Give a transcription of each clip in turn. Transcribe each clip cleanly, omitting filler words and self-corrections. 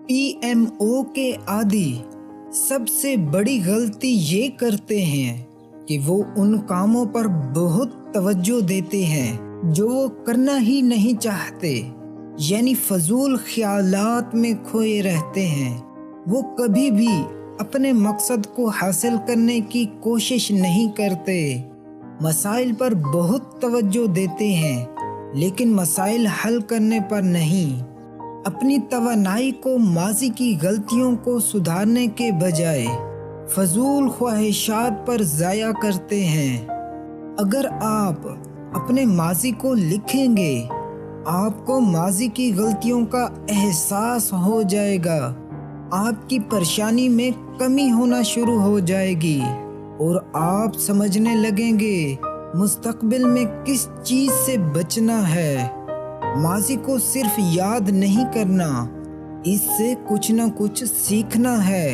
PMO के आदी सबसे बड़ी गलती ये करते हैं कि वो उन कामों पर बहुत तवज्जो देते हैं जो वो करना ही नहीं चाहते, यानी फजूल ख्यालात में खोए रहते हैं। वो कभी भी अपने मकसद को हासिल करने की कोशिश नहीं करते। मसाइल पर बहुत तवज्जो देते हैं लेकिन मसाइल हल करने पर नहीं। अपनी तवानाई को माजी की गलतियों को सुधारने के बजाय फजूल ख्वाहिशात पर ज़ाया करते हैं। अगर आप अपने माजी को लिखेंगे, आपको माजी की गलतियों का एहसास हो जाएगा, आपकी परेशानी में कमी होना शुरू हो जाएगी और आप समझने लगेंगे मुस्तकबिल में किस चीज़ से बचना है। माजी को सिर्फ याद नहीं करना, इससे कुछ न कुछ सीखना है।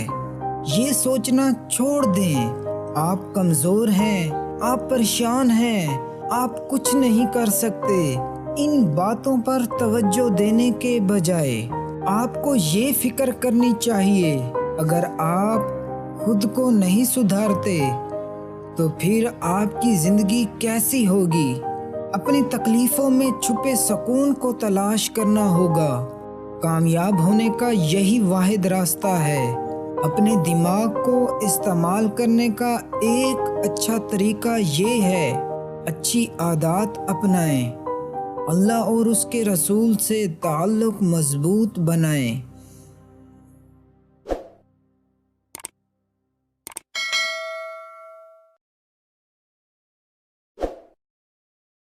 ये सोचना छोड़ दें आप कमज़ोर हैं, आप परेशान हैं, आप कुछ नहीं कर सकते। इन बातों पर तवज्जो देने के बजाय आपको ये फिक्र करनी चाहिए, अगर आप खुद को नहीं सुधारते तो फिर आपकी ज़िंदगी कैसी होगी। अपनी तकलीफ़ों में छुपे सुकून को तलाश करना होगा। कामयाब होने का यही वाहिद रास्ता है। अपने दिमाग को इस्तेमाल करने का एक अच्छा तरीका ये है, अच्छी आदत अपनाएं, अल्लाह और उसके रसूल से ताल्लुक़ मज़बूत बनाएं।